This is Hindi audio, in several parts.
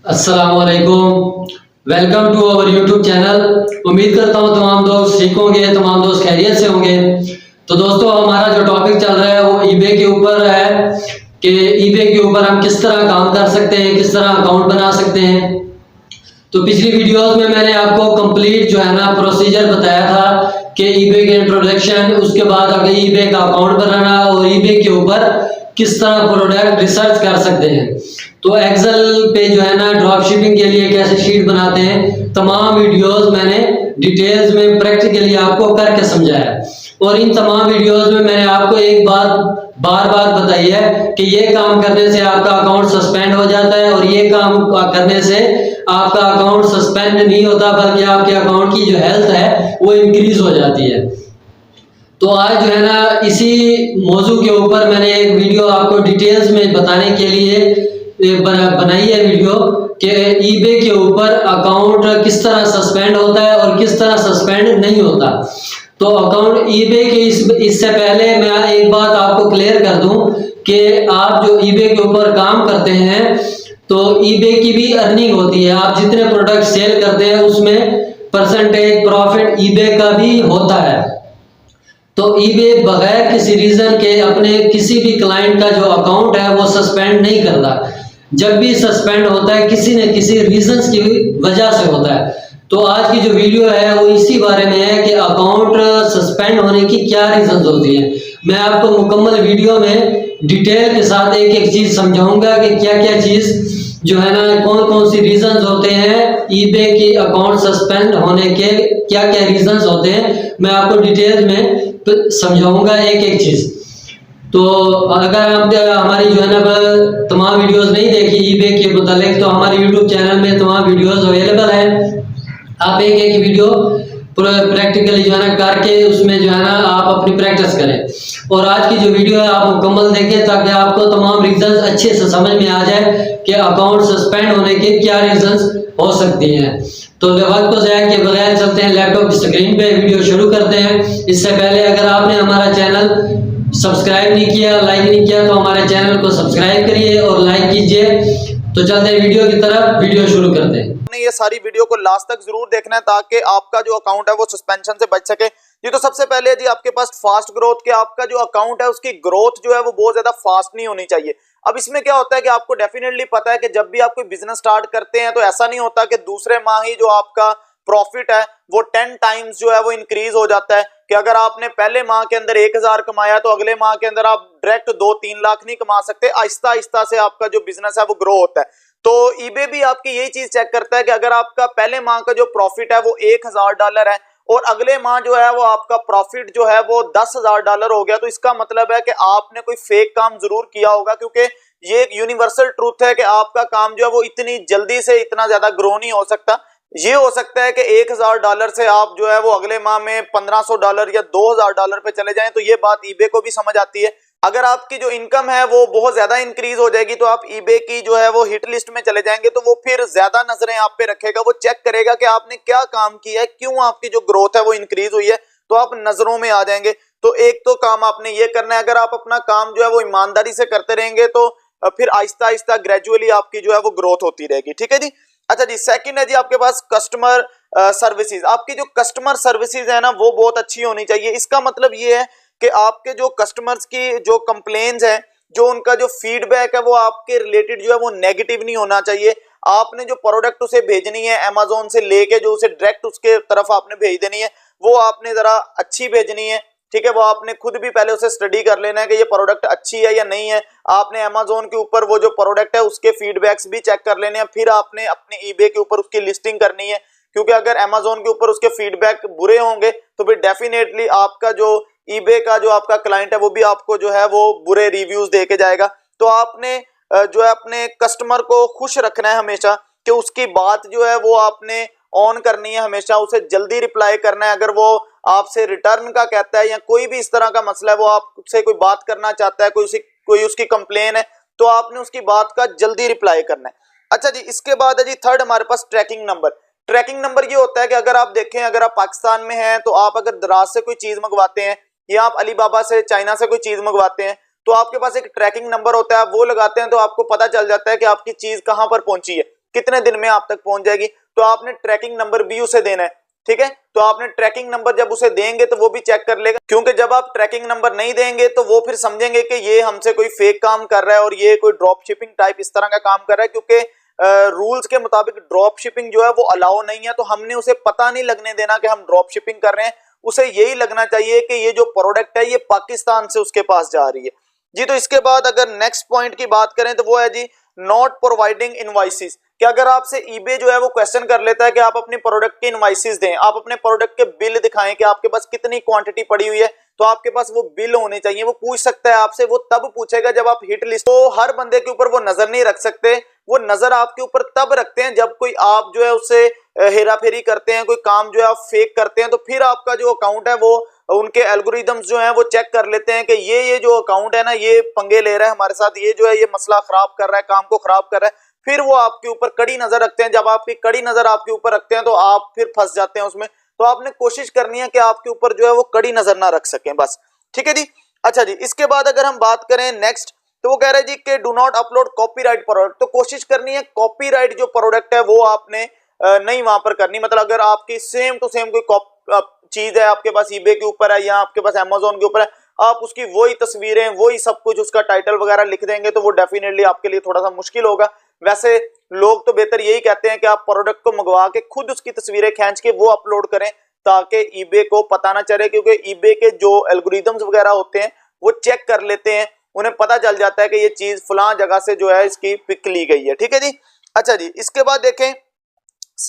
अस्सलामुअलैकुम। Welcome to our YouTube channel. उम्मीद करता हूँ तमाम दोस्त ठीक होंगे, तमाम दोस्त खैरियत से होंगे। तो दोस्तों, हमारा जो टॉपिक चल रहा है वो ईबे के ऊपर है कि ईबे के ऊपर हम किस तरह काम कर सकते हैं, किस तरह अकाउंट बना सकते हैं। तो पिछली वीडियोस में मैंने आपको कंप्लीट जो है ना प्रोसीजर बताया था कि ईबे के इंट्रोडक्शन, उसके बाद अगर ईबे का अकाउंट बनाना और ईबे के ऊपर किस तरह प्रोडक्ट रिसर्च कर सकते हैं। तो एक्सेल पे जो है ना ड्रॉप शिपिंग के लिए कैसे शीट बनाते हैं, तमाम वीडियोस मैंने डिटेल्स में प्रैक्टिकली आपको करके समझाया। और इन तमाम वीडियोस में मैंने आपको एक बात बार बार बताई है कि ये काम करने से आपका अकाउंट सस्पेंड हो जाता है और ये काम करने से आपका अकाउंट सस्पेंड नहीं होता, बल्कि आपके अकाउंट की जो हेल्थ है वो इंक्रीज हो जाती है। तो आज जो है ना इसी मौजू के ऊपर मैंने एक वीडियो आपको डिटेल्स में बताने के लिए बनाई है वीडियो कि ईबे के ऊपर अकाउंट किस तरह सस्पेंड होता है और किस तरह सस्पेंड नहीं होता। तो अकाउंट ईबे के इससे पहले मैं एक बात आपको क्लियर कर दूं कि आप जो ईबे के ऊपर काम करते हैं तो ईबे की भी अर्निंग होती है। आप जितने प्रोडक्ट सेल करते हैं उसमें परसेंटेज प्रॉफिट ईबे का भी होता है। तो ईबे बगैर किसी रीजन के अपने किसी भी क्लाइंट का जो अकाउंट है वो सस्पेंड नहीं करता। जब भी सस्पेंड होता है किसी न किसी रीजंस की वजह से होता है। तो आज की जो वीडियो है वो इसी बारे में है कि अकाउंट सस्पेंड होने की क्या रीजंस होती है। मैं आपको मुकम्मल वीडियो में डिटेल के साथ एक एक चीज समझाऊंगा कि क्या क्या चीज जो है ना, कौन कौन सी रीजंस होते हैं ईबे की अकाउंट सस्पेंड होने के, क्या क्या रीजंस होते हैं, मैं आपको डिटेल में समझाऊंगा एक एक चीज। तो अगर आप हमारी जो है ना तमाम वीडियोस नहीं देखी ईबे के मुतालिक, तो हमारे यूट्यूब चैनल में तमाम वीडियोस अवेलेबल है। आप एक एक वीडियो प्रैक्टिकली जो है ना करके उसमें जो है ना आप अपनी प्रैक्टिस करें। और आज की जो वीडियो है आप मुकम्मल देखें ताकि आपको तमाम रीजंस अच्छे से समझ में आ जाए कि अकाउंट सस्पेंड होने के क्या रीजंस हो सकती हैं। तो वक्त को ज़ाया के बगैर चलते हैं लैपटॉप की स्क्रीन पे, वीडियो शुरू करते हैं। इससे पहले अगर आपने हमारा चैनल सब्सक्राइब नहीं किया, लाइक नहीं किया, तो हमारे चैनल को सब्सक्राइब करिए और लाइक कीजिए। तो चलते हैं वीडियो की तरफ, वीडियो शुरू करते हैं। ये सारी वीडियो को लास्ट तक जरूर देखना है ताकि आपका जो अकाउंट है वो सस्पेंशन से बच सके। जी तो सबसे पहले जी आपके पास फास्ट ग्रोथ के आपका जो अकाउंट है उसकी ग्रोथ जो है वो बहुत ज्यादा फास्ट नहीं होनी चाहिए। अब इसमें क्या होता है कि आपको डेफिनेटली पता है कि जब भी आप कोई बिजनेस स्टार्ट करते हैं तो ऐसा नहीं होता कि दूसरे माह ही जो आपका प्रॉफिट है वो 10 टाइम्स जो है वो इंक्रीज हो जाता है कि अगर आपने पहले माह के अंदर 1000 कमाया तो अगले माह के अंदर आप डायरेक्ट 2-3 लाख नहीं कमा सकते। आहिस्ता आहिस्ता से आपका जो बिजनेस है वो ग्रो होता है। तो ईबे भी आपकी यही चीज चेक करता है कि अगर आपका पहले माह का जो प्रॉफिट है वो $1000 है और अगले माह जो है वो आपका प्रॉफिट जो है वो $10,000 हो गया, तो इसका मतलब है कि आपने कोई फेक काम जरूर किया होगा, क्योंकि ये एक यूनिवर्सल ट्रूथ है कि आपका काम जो है वो इतनी जल्दी से इतना ज्यादा ग्रो नहीं हो सकता। ये हो सकता है कि $1000 से आप जो है वो अगले माह में $1500 या $2000 पे चले जाएं, तो ये बात ईबे को भी समझ आती है। अगर आपकी जो इनकम है वो बहुत ज्यादा इंक्रीज हो जाएगी तो आप ईबे की जो है वो हिट लिस्ट में चले जाएंगे, तो वो फिर ज्यादा नजरें आप पे रखेगा, वो चेक करेगा कि आपने क्या काम किया है, क्यों आपकी जो ग्रोथ है वो इंक्रीज हुई है, तो आप नजरों में आ जाएंगे। तो एक तो काम आपने ये करना है, अगर आप अपना काम जो है वो ईमानदारी से करते रहेंगे तो फिर आहिस्ता आहिस्ता ग्रेजुअली आपकी जो है वो ग्रोथ होती रहेगी। ठीक है जी। अच्छा जी, सेकंड है जी आपके पास कस्टमर सर्विसेज। आपकी जो कस्टमर सर्विसेज है ना वो बहुत अच्छी होनी चाहिए। इसका मतलब ये है कि आपके जो कस्टमर्स की जो कंप्लेन्स है, जो उनका जो फीडबैक है वो आपके रिलेटेड जो है वो नेगेटिव नहीं होना चाहिए। आपने जो प्रोडक्ट उसे भेजनी है अमेज़न से लेके जो उसे डायरेक्ट उसके तरफ आपने भेज देनी है वो आपने जरा अच्छी भेजनी है। ठीक है, वो आपने खुद भी पहले उसे स्टडी कर लेना है कि ये प्रोडक्ट अच्छी है या नहीं है। आपने अमेज़न के ऊपर वो जो प्रोडक्ट है उसके फीडबैक्स भी चेक कर लेने हैं, फिर आपने अपने ईबे के ऊपर उसकी लिस्टिंग करनी है, क्योंकि अगर अमेज़न के ऊपर उसके फीडबैक बुरे होंगे तो फिर डेफिनेटली आपका जो ईबे का जो आपका क्लाइंट है वो भी आपको जो है वो बुरे रिव्यूज दे के जाएगा। तो आपने जो है अपने कस्टमर को खुश रखना है हमेशा, कि उसकी बात जो है वो आपने ऑन करनी है, हमेशा उसे जल्दी रिप्लाई करना है। अगर वो आपसे रिटर्न का कहता है या कोई भी इस तरह का मसला है, वो आपसे कोई बात करना चाहता है, कोई उसकी कंप्लेन है, तो आपने उसकी बात का जल्दी रिप्लाई करना है। अच्छा जी, इसके बाद है जी थर्ड हमारे पास ट्रैकिंग नंबर। ट्रैकिंग नंबर ये होता है कि अगर आप देखें, अगर आप पाकिस्तान में हैं तो आप अगर दराज से कोई चीज मंगवाते हैं या आप अलीबाबा से चाइना से कोई चीज मंगवाते हैं तो आपके पास एक ट्रैकिंग नंबर होता है, आप वो लगाते हैं तो आपको पता चल जाता है कि आपकी चीज कहां पर पहुंची है। कितने दिन में आप तक पहुंच जाएगी। तो आपने ट्रैकिंग नंबर भी उसे देना है, ठीक है। तो आपने ट्रैकिंग नंबर जब उसे देंगे तो वो भी चेक कर लेगा, क्योंकि जब आप ट्रैकिंग नंबर नहीं देंगे तो वो फिर समझेंगे कि ये हमसे कोई फेक काम कर रहा है और ये कोई ड्रॉप शिपिंग टाइप इस तरह का काम कर रहा है, क्योंकि रूल्स के मुताबिक ड्रॉप शिपिंग जो है वो अलाउ नहीं है। तो हमने उसे पता नहीं लगने देना कि हम ड्रॉप शिपिंग कर रहे हैं, उसे यही लगना चाहिए कि ये जो प्रोडक्ट है ये पाकिस्तान से उसके पास जा रही है जी। तो इसके बाद अगर नेक्स्ट पॉइंट की बात करें तो वो है जी नॉट प्रोवाइडिंग इनवॉइसेस, कि अगर आपसे ईबे जो है वो क्वेश्चन कर लेता है कि आप अपने प्रोडक्ट के इनवॉइसेस दें, आप अपने प्रोडक्ट के बिल दिखाएं कि आपके पास कितनी क्वांटिटी पड़ी हुई है, तो आपके पास वो बिल होने चाहिए। वो पूछ सकता है आपसे, वो तब पूछेगा जब आप हिट लिस्ट, तो हर बंदे के ऊपर वो नजर नहीं रख सकते, वो नजर आपके ऊपर तब रखते हैं जब कोई आप जो है उससे हेरा फेरी करते हैं, कोई काम जो है आप फेक करते हैं, तो फिर आपका जो अकाउंट है वो उनके एल्गोरिदम्स जो हैं वो चेक कर लेते हैं कि ये जो अकाउंट है ना ये पंगे ले रहा है हमारे साथ, ये जो है ये मसला खराब कर रहा है, काम को खराब कर रहा है। फिर वो आपके ऊपर कड़ी नजर रखते हैं। जब आपकी कड़ी नजर आपके ऊपर रखते हैं तो आप फिर फंस जाते हैं उसमें। तो आपने कोशिश करनी है कि आपके ऊपर जो है वो कड़ी नजर ना रख सकें बस, ठीक है जी। अच्छा जी, इसके बाद अगर हम बात करें नेक्स्ट, तो वो कह रहे हैं जी कि do not upload copyright product. तो कोशिश करनी है कॉपीराइट जो प्रोडक्ट है वो आपने नहीं वहां पर करनी। मतलब अगर आपकी सेम टू सेम कोई चीज है आपके पास ईबे के ऊपर है या आपके पास अमेज़न के ऊपर है, आप उसकी वही तस्वीरें वही सब कुछ उसका टाइटल वगैरह लिख देंगे तो वो डेफिनेटली आपके लिए थोड़ा सा मुश्किल होगा। वैसे लोग तो बेहतर यही कहते हैं कि आप प्रोडक्ट को मंगवा के खुद उसकी तस्वीरें खींच के वो अपलोड करें, ताकि ईबे को पता ना चले, क्योंकि ईबे के जो एल्गोरिदम्स वगैरह होते हैं वो चेक कर लेते हैं, उन्हें पता चल जाता है कि ये चीज फलां जगह से जो है इसकी पिक ली गई है, ठीक है जी। अच्छा जी, इसके बाद देखें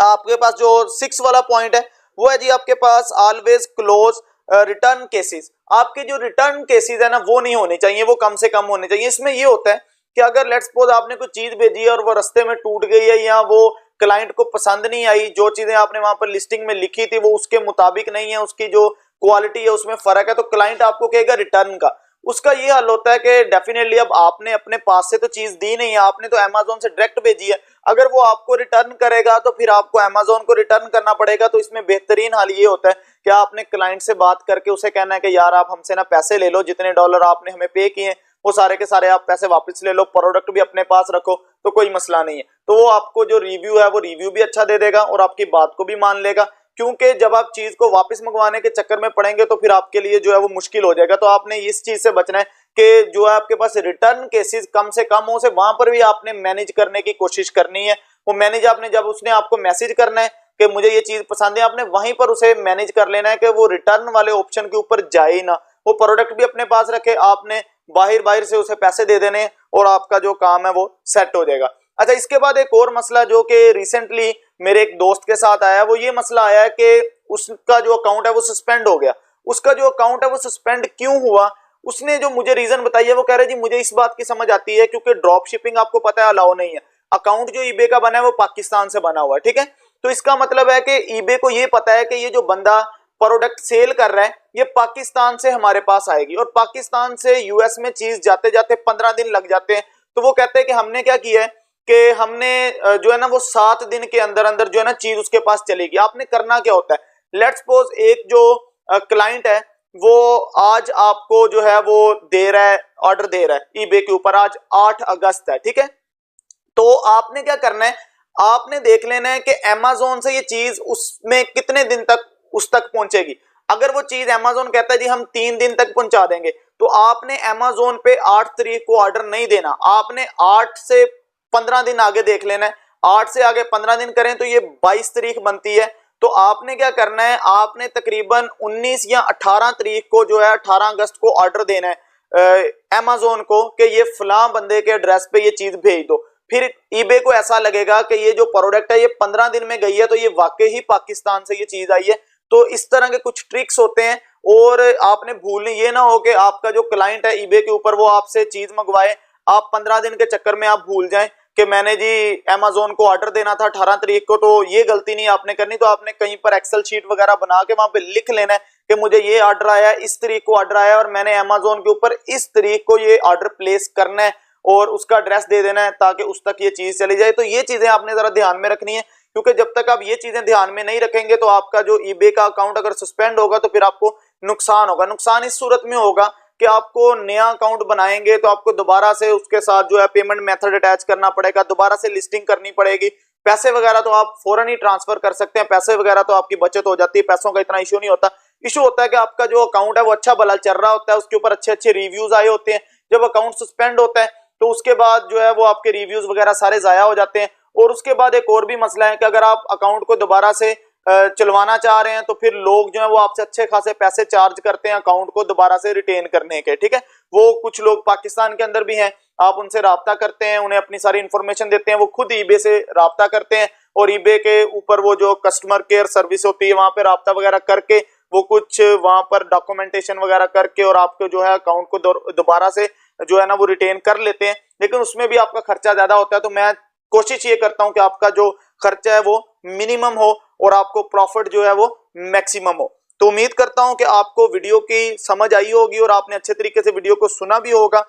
आपके पास जो 6 वाला पॉइंट है वो है जी आपके पास ऑलवेज क्लोज रिटर्न केसेस। आपके जो रिटर्न केसेस है ना वो नहीं होने चाहिए, वो कम से कम होने चाहिए। इसमें ये होता है कि अगर लेट्स सपोज आपने कोई चीज भेजी है और वो रास्ते में टूट गई है या वो क्लाइंट को पसंद नहीं आई, जो चीजें आपने वहां पर लिस्टिंग में लिखी थी वो उसके मुताबिक नहीं है, उसकी जो क्वालिटी है उसमें फर्क है, तो क्लाइंट आपको कहेगा रिटर्न का। उसका ये हल होता है कि डेफिनेटली अब आपने अपने पास से तो चीज दी नहीं है, आपने तो अमेज़न से डायरेक्ट भेजी है, अगर वो आपको रिटर्न करेगा तो फिर आपको अमेज़न को रिटर्न करना पड़ेगा। तो इसमें बेहतरीन हल ये होता है कि आपने क्लाइंट से बात करके उसे कहना है कि यार आप हमसे ना पैसे ले लो, जितने डॉलर आपने हमें पे किए वो सारे के सारे आप पैसे वापस ले लो, प्रोडक्ट भी अपने पास रखो, तो कोई मसला नहीं है। तो वो आपको जो रिव्यू है वो रिव्यू भी अच्छा दे देगा और आपकी बात को भी मान लेगा, क्योंकि जब आप चीज को वापस मंगवाने के चक्कर में पड़ेंगे तो फिर आपके लिए जो है वो मुश्किल हो जाएगा। तो आपने इस चीज से बचना है कि जो है आपके पास रिटर्न केसेस कम से कम हो, से वहां पर भी आपने मैनेज करने की कोशिश करनी है। वो मैनेज आपने जब उसने आपको मैसेज करना है कि मुझे ये चीज पसंद है, आपने वहीं पर उसे मैनेज कर लेना है कि वो रिटर्न वाले ऑप्शन के ऊपर जाए ही ना, वो प्रोडक्ट भी अपने पास रखे, आपने बाहर से उसे पैसे दे देने और आपका जो काम है वो सेट हो जाएगा। अच्छा, इसके बाद एक और मसला जो कि रिसेंटली मेरे एक दोस्त के साथ आया, वो ये मसला आया कि उसका जो अकाउंट है वो सस्पेंड हो गया। उसका जो अकाउंट है वो सस्पेंड क्यों हुआ, उसने जो मुझे रीजन बताई है वो कह रहे जी मुझे इस बात की समझ आती है क्योंकि ड्रॉप शिपिंग आपको पता है अलाउ नहीं है। अकाउंट जो ईबे का बना है वो पाकिस्तान से बना हुआ है, ठीक है। तो इसका मतलब है कि ईबे को ये पता है कि ये जो बंदा प्रोडक्ट सेल कर रहा है ये पाकिस्तान से हमारे पास आएगी, और पाकिस्तान से यूएस में चीज जाते जाते 15 दिन लग जाते हैं। तो वो कहते हैं कि हमने क्या किया है कि हमने जो है ना वो 7 दिन के अंदर अंदर जो है ना चीज उसके पास चलेगी। आपने करना क्या होता है, लेट्स सपोज एक जो क्लाइंट है वो आज आपको जो है वो दे रहा है, ऑर्डर दे रहा है ईबे के ऊपर, आज 8 अगस्त है, ठीक है। तो आपने क्या करना है, आपने देख लेना है कि अमेज़न से ये चीज उसमें कितने दिन तक उस तक पहुंचेगी। अगर वो चीज अमेज़न कहता है जी हम 3 दिन तक पहुंचा देंगे, तो आपने अमेज़न पे 8 तारीख को ऑर्डर नहीं देना, आपने 8 से 15 दिन आगे देख लेना है। 8 से आगे 15 दिन करें तो ये 22 तारीख बनती है। तो आपने क्या करना है, आपने तकरीबन 19 या 18 तारीख को जो है 18 अगस्त को ऑर्डर देना है अमेज़न को कि ये फलां बंदे के एड्रेस पे ये चीज भेज दो। फिर ईबे को ऐसा लगेगा कि ये जो प्रोडक्ट है ये 15 दिन में गई है तो ये वाकई ही पाकिस्तान से ये चीज आई है। तो इस तरह के कुछ ट्रिक्स होते हैं, और आपने भूलनी ये ना हो कि आपका जो क्लाइंट है ईबे के ऊपर वो आपसे चीज मंगवाए, आप 15 दिन के चक्कर में आप भूल जाएं कि मैंने जी अमेज़न को ऑर्डर देना था 18 तारीख को। तो ये गलती नहीं आपने करनी। तो आपने कहीं पर एक्सेल शीट वगैरह बना के वहां पे लिख लेना है कि मुझे ये ऑर्डर आया, इस तारीख को ऑर्डर आया और मैंने अमेज़न के ऊपर इस तारीख को ये ऑर्डर प्लेस करना है, और उसका एड्रेस दे देना है ताकि उस तक ये चीज चली जाए। तो ये चीजें आपने जरा ध्यान में रखनी है, क्योंकि जब तक आप ये चीजें ध्यान में नहीं रखेंगे तो आपका जो ईबे का अकाउंट अगर सस्पेंड होगा तो फिर आपको नुकसान होगा। नुकसान इस सूरत में होगा कि आपको नया अकाउंट बनाएंगे तो आपको दोबारा से उसके साथ जो है पेमेंट मेथड अटैच करना पड़ेगा, दोबारा से लिस्टिंग करनी पड़ेगी। पैसे वगैरह तो आप फौरन ही ट्रांसफर कर सकते हैं, पैसे वगैरह तो आपकी बचत हो जाती है, पैसों का इतना इशू नहीं होता। इशू होता है कि आपका जो अकाउंट है वो अच्छा भला चल रहा होता है, उसके ऊपर अच्छे अच्छे रिव्यूज आए होते हैं। जब अकाउंट सस्पेंड होता है तो उसके बाद जो है वो आपके रिव्यूज वगैरह सारे जाया हो जाते हैं। और उसके बाद एक और भी मसला है कि अगर आप अकाउंट को दोबारा से चलवाना चाह रहे हैं तो फिर लोग जो है वो आपसे अच्छे खासे पैसे चार्ज करते हैं अकाउंट को दोबारा से रिटेन करने के, ठीक है। वो कुछ लोग पाकिस्तान के अंदर भी हैं, आप उनसे राब्ता करते हैं, उन्हें अपनी सारी इन्फॉर्मेशन देते हैं, वो खुद ईबे से राब्ता करते हैं और ईबे के ऊपर वो जो कस्टमर केयर सर्विस होती है वहां पे राब्ता वगैरह करके वो कुछ वहां पर डॉक्यूमेंटेशन वगैरह करके और आपको जो है अकाउंट को दोबारा से जो है ना वो रिटेन कर लेते हैं। लेकिन उसमें भी आपका खर्चा ज्यादा होता है, तो मैं कोशिश ये करता हूं कि आपका जो खर्चा है वो मिनिमम हो और आपको प्रॉफिट जो है वो मैक्सिमम हो। तो उम्मीद करता हूं कि आपको वीडियो की समझ आई होगी और आपने अच्छे तरीके से वीडियो को सुना भी होगा।